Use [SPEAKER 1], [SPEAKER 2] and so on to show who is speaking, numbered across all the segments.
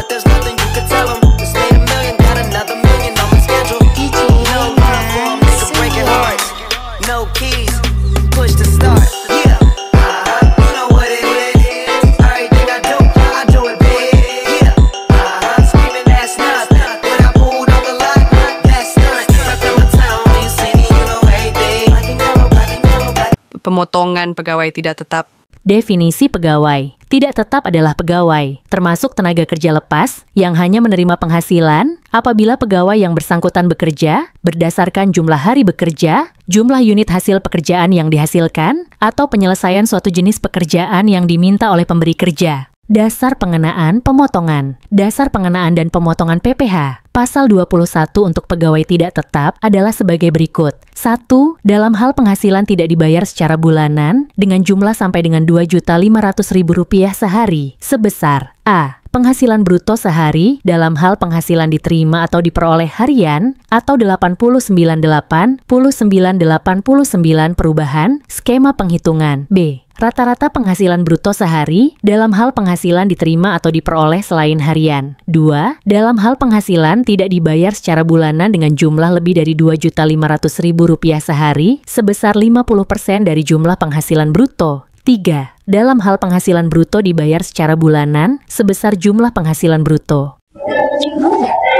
[SPEAKER 1] but there's nothing you could tell them. Just made a million, got another million on the schedule. No love for 'em, nigga breaking hearts. No keys, push to start. Yeah, you know what it is. Everything I do it big. Yeah, screaming that's nothing. When I pulled off the lot, that's nothing. I come to town, you see me, you know everything. Black and yellow, black and yellow, black.
[SPEAKER 2] Pemotongan pegawai tidak tetap.
[SPEAKER 3] Definisi pegawai. Tidak tetap adalah pegawai, termasuk tenaga kerja lepas yang hanya menerima penghasilan apabila pegawai yang bersangkutan bekerja berdasarkan jumlah hari bekerja, jumlah unit hasil pekerjaan yang dihasilkan, atau penyelesaian suatu jenis pekerjaan yang diminta oleh pemberi kerja. Dasar pengenaan pemotongan. Dasar pengenaan dan pemotongan PPh. Pasal 21 untuk pegawai tidak tetap adalah sebagai berikut. 1. Dalam hal penghasilan tidak dibayar secara bulanan dengan jumlah sampai dengan Rp2.500.000 sehari sebesar A. Penghasilan bruto sehari dalam hal penghasilan diterima atau diperoleh harian atau 89.8, 89.89 perubahan skema penghitungan. B. Rata-rata penghasilan bruto sehari dalam hal penghasilan diterima atau diperoleh selain harian. 2. Dalam hal penghasilan tidak dibayar secara bulanan dengan jumlah lebih dari Rp2.500.000 sehari sebesar 50% dari jumlah penghasilan bruto. 3. Dalam hal penghasilan bruto dibayar secara bulanan sebesar jumlah penghasilan bruto.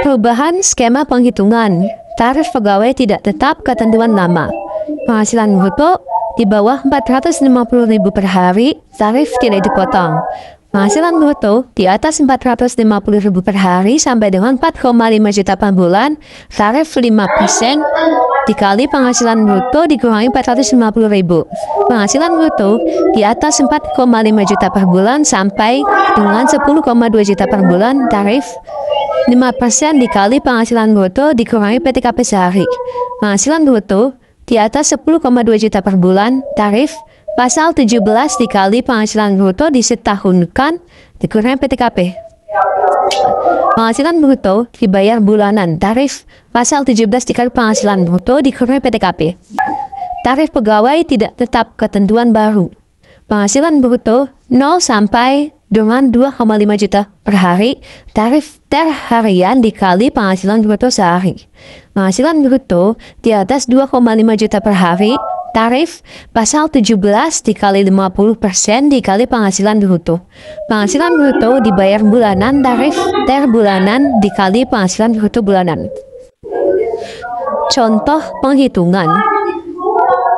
[SPEAKER 4] Perubahan skema penghitungan. Tarif pegawai tidak tetap ketentuan lama. Penghasilan bruto di bawah Rp450.000 per hari, tarif tidak dipotong. Penghasilan bruto di atas Rp450.000 per hari sampai dengan 4,5 juta per bulan, tarif 5% dikali penghasilan bruto dikurangi 450.000. Penghasilan bruto di atas 4,5 juta per bulan sampai dengan 10,2 juta per bulan, tarif 5% dikali penghasilan bruto dikurangi PTKP sehari. Penghasilan bruto di atas 10,2 juta per bulan, tarif pasal 17 dikali penghasilan bruto disetahunkan dikurangi PTKP. Penghasilan bruto dibayar bulanan, tarif pasal 17 dikali penghasilan bruto dikurangi PTKP. Tarif pegawai tidak tetap ketentuan baru. Penghasilan bruto 0 sampai dengan 2,5 juta per hari, tarif harian dikali penghasilan bruto sehari. Penghasilan bruto di atas 2,5 juta per hari, tarif pasal 17 dikali 50% dikali penghasilan bruto. Penghasilan bruto dibayar bulanan, tarif bulanan dikali penghasilan bruto bulanan. Contoh penghitungan.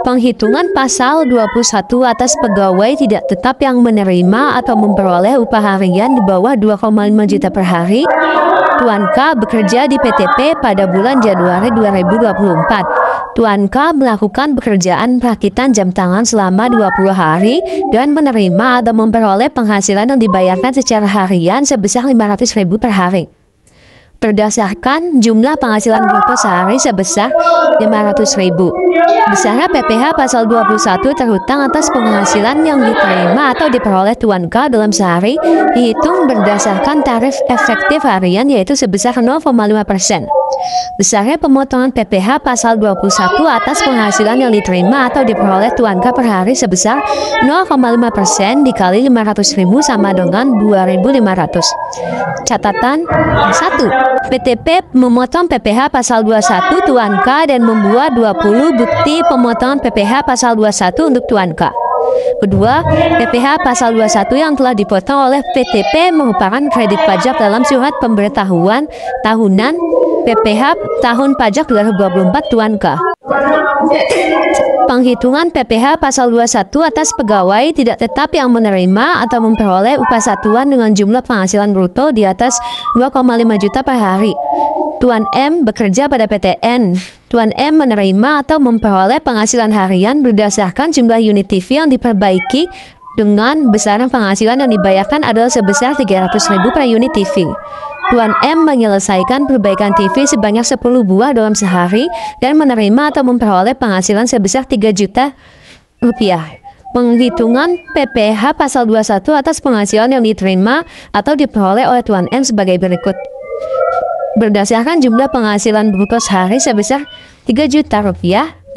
[SPEAKER 4] Penghitungan pasal 21 atas pegawai tidak tetap yang menerima atau memperoleh upah harian di bawah 2,5 juta per hari. Tuan K bekerja di PTP pada bulan Januari 2024. Tuan K melakukan pekerjaan perakitan jam tangan selama 20 hari dan menerima atau memperoleh penghasilan yang dibayarkan secara harian sebesar Rp500.000 per hari. Berdasarkan jumlah penghasilan bruto sehari sebesar Rp500.000. Besarnya PPh pasal 21 terhutang atas penghasilan yang diterima atau diperoleh Tuan K dalam sehari dihitung berdasarkan tarif efektif harian yaitu sebesar 0,5%. Besarnya pemotongan PPh pasal 21 atas penghasilan yang diterima atau diperoleh Tuan K per hari sebesar 0,5% dikali Rp500.000 sama dengan Rp2.500. Catatan 1. PTP memotong PPh pasal 21 Tuan K dan membuat 20 bukti pemotongan PPh pasal 21 untuk Tuan K. Kedua, PPh pasal 21 yang telah dipotong oleh PTP merupakan kredit pajak dalam surat pemberitahuan tahunan PPh tahun pajak 2024 Tuan K. Penghitungan PPh pasal 21 atas pegawai tidak tetap yang menerima atau memperoleh upah satuan dengan jumlah penghasilan bruto di atas 2,5 juta per hari. Tuan M bekerja pada PTN. Tuan M menerima atau memperoleh penghasilan harian berdasarkan jumlah unit TV yang diperbaiki dengan besaran penghasilan yang dibayarkan adalah sebesar Rp300.000 per unit TV. Tuan M menyelesaikan perbaikan TV sebanyak 10 buah dalam sehari dan menerima atau memperoleh penghasilan sebesar Rp3 juta. Penghitungan PPh pasal 21 atas penghasilan yang diterima atau diperoleh oleh Tuan M sebagai berikut. Berdasarkan jumlah penghasilan bruto sehari sebesar Rp3 juta,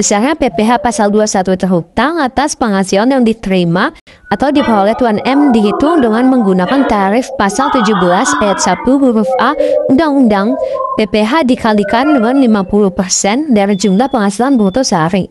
[SPEAKER 4] Besarnya PPh pasal 21 terhutang atas penghasilan yang diterima atau diperoleh Tuan M dihitung dengan menggunakan tarif pasal 17 ayat 1 huruf A Undang-Undang PPh dikalikan dengan 50% dari jumlah penghasilan bruto sehari.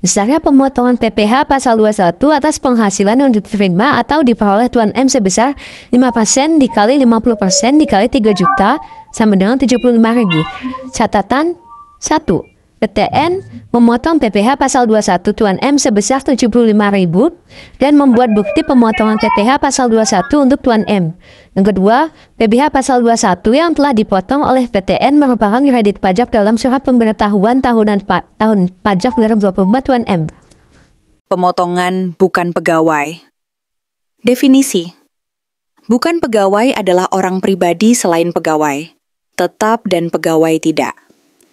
[SPEAKER 4] Besarnya pemotongan PPh pasal 21 atas penghasilan yang diterima atau diperoleh Tuan M sebesar 5% dikali 50% dikali 3 juta sama dengan 75.000. Catatan 1. PTN memotong PPh pasal 21 Tuan M sebesar 75.000 dan membuat bukti pemotongan PPh pasal 21 untuk Tuan M. Yang kedua, PPh pasal 21 yang telah dipotong oleh PTN merupakan kredit pajak dalam surat pemberitahuan tahun pajak 2024 Tuan M.
[SPEAKER 5] Pemotongan bukan pegawai. Definisi. Bukan pegawai adalah orang pribadi selain pegawai. Tetap dan pegawai tidak.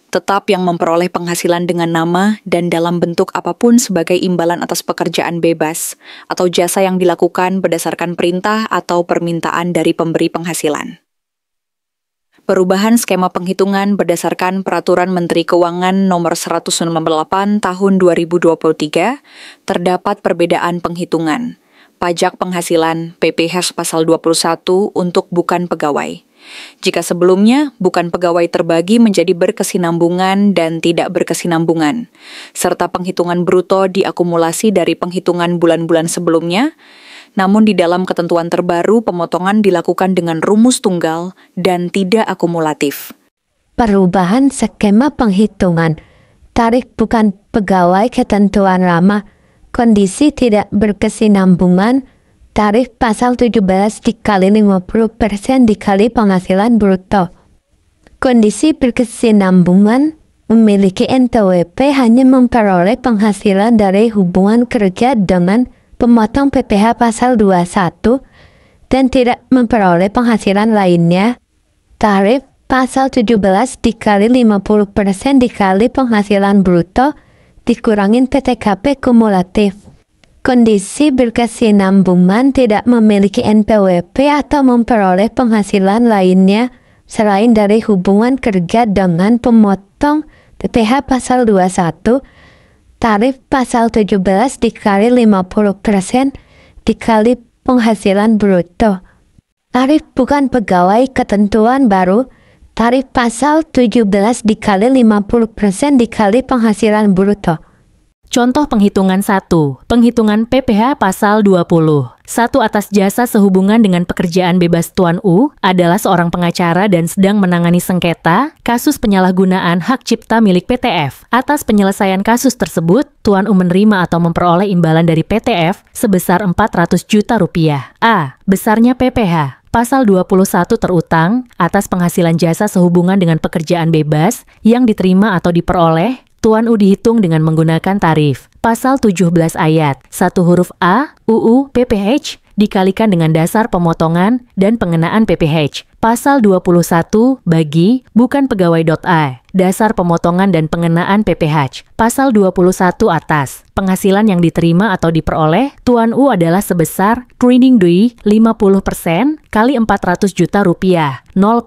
[SPEAKER 5] Tetap yang memperoleh penghasilan dengan nama dan dalam bentuk apapun sebagai imbalan atas pekerjaan bebas atau jasa yang dilakukan berdasarkan perintah atau permintaan dari pemberi penghasilan. Perubahan skema penghitungan berdasarkan Peraturan Menteri Keuangan Nomor 198 Tahun 2023, terdapat perbedaan penghitungan. Pajak penghasilan PPh pasal 21 untuk bukan pegawai. Jika sebelumnya bukan pegawai terbagi menjadi berkesinambungan dan tidak berkesinambungan, serta penghitungan bruto diakumulasi dari penghitungan bulan-bulan sebelumnya, namun di dalam ketentuan terbaru pemotongan dilakukan dengan rumus tunggal dan tidak akumulatif.
[SPEAKER 4] Perubahan skema penghitungan. Tarif bukan pegawai ketentuan lama. Kondisi tidak berkesinambungan. Tarif pasal 17 dikali 50% dikali penghasilan bruto. Kondisi berkesinambungan memiliki NPWP hanya memperoleh penghasilan dari hubungan kerja dengan pemotong PPh pasal 21 dan tidak memperoleh penghasilan lainnya. Tarif pasal 17 dikali 50% dikali penghasilan bruto dikurangin PTKP kumulatif. Kondisi berkesinambungan tidak memiliki NPWP atau memperoleh penghasilan lainnya selain dari hubungan kerja dengan pemotong PPh pasal 21, tarif pasal 17 dikali 50% dikali penghasilan bruto. Tarif bukan pegawai ketentuan baru, tarif pasal 17 dikali 50% dikali penghasilan bruto.
[SPEAKER 3] Contoh penghitungan 1. Penghitungan PPh pasal 20. 1. Atas jasa sehubungan dengan pekerjaan bebas Tuan U adalah seorang pengacara dan sedang menangani sengketa kasus penyalahgunaan hak cipta milik PTF. Atas penyelesaian kasus tersebut, Tuan U menerima atau memperoleh imbalan dari PTF sebesar 400 juta rupiah. A. Besarnya PPh pasal 21 terutang atas penghasilan jasa sehubungan dengan pekerjaan bebas yang diterima atau diperoleh Tuan U dihitung dengan menggunakan tarif pasal 17 ayat 1 huruf A UU PPh dikalikan dengan dasar pemotongan dan pengenaan PPh. Pasal 21 bagi bukan pegawai.a dasar pemotongan dan pengenaan PPh. Pasal 21 atas penghasilan yang diterima atau diperoleh Tuan U adalah sebesar training dui 50% kali 400 juta rupiah 0,00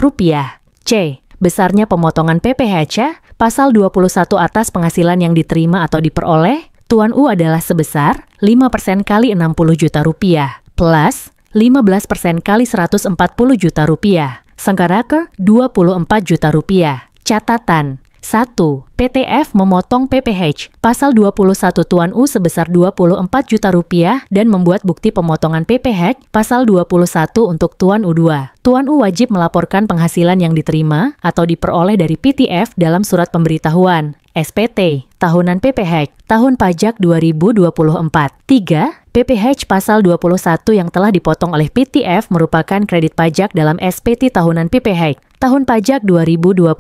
[SPEAKER 3] rupiah. C. Besarnya pemotongan PPh pasal 21 atas penghasilan yang diterima atau diperoleh Tuan U adalah sebesar 5% kali 60 juta rupiah plus 15% kali 140 juta rupiah. Sengkaraker 24 juta rupiah. Catatan 1. PTF memotong PPh pasal 21 Tuan U sebesar 24 juta rupiah dan membuat bukti pemotongan PPh pasal 21 untuk Tuan U2. Tuan U wajib melaporkan penghasilan yang diterima atau diperoleh dari PTF dalam surat pemberitahuan SPT tahunan PPh tahun pajak 2024. 3. PPh pasal 21 yang telah dipotong oleh PTF merupakan kredit pajak dalam SPT tahunan PPh tahun pajak 2024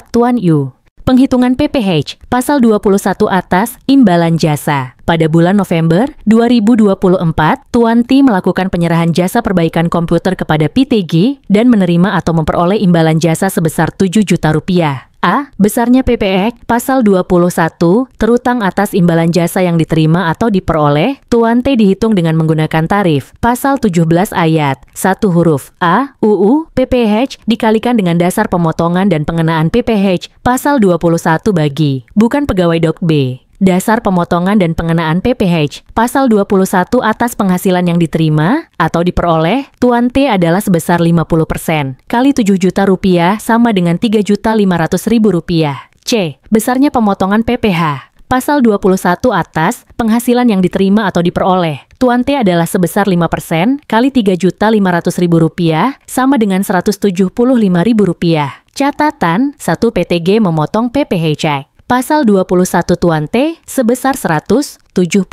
[SPEAKER 3] Tuan U. Penghitungan PPh pasal 21 atas imbalan jasa. Pada bulan November 2024, Tuan T melakukan penyerahan jasa perbaikan komputer kepada PTG dan menerima atau memperoleh imbalan jasa sebesar 7 juta rupiah. A. Besarnya PPh pasal 21, terutang atas imbalan jasa yang diterima atau diperoleh, Tuan T dihitung dengan menggunakan tarif. Pasal 17 ayat 1 huruf A, UU, PPh dikalikan dengan dasar pemotongan dan pengenaan PPh, pasal 21 bagi, bukan pegawai Dok B. Dasar pemotongan dan pengenaan PPh, pasal 21 atas penghasilan yang diterima atau diperoleh, Tuan T adalah sebesar 50%, kali 7 juta rupiah sama dengan 3.500.000 rupiah. C. Besarnya pemotongan PPh, pasal 21 atas penghasilan yang diterima atau diperoleh, Tuan T adalah sebesar 5% kali 3.500.000 rupiah sama dengan 175.000 rupiah. Catatan, 1 PTG memotong PPh cek. Pasal 21 Tuan T sebesar Rp175.000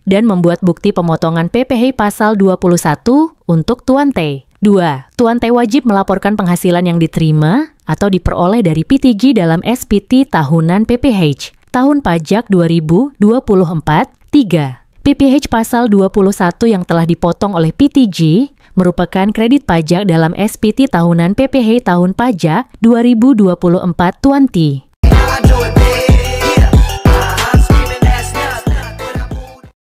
[SPEAKER 3] dan membuat bukti pemotongan PPh pasal 21 untuk Tuan T. 2. Tuan T wajib melaporkan penghasilan yang diterima atau diperoleh dari PTG dalam SPT tahunan PPh tahun pajak 2024. 3. PPh pasal 21 yang telah dipotong oleh PTG merupakan kredit pajak dalam SPT tahunan PPh tahun pajak 2024 Tuan T.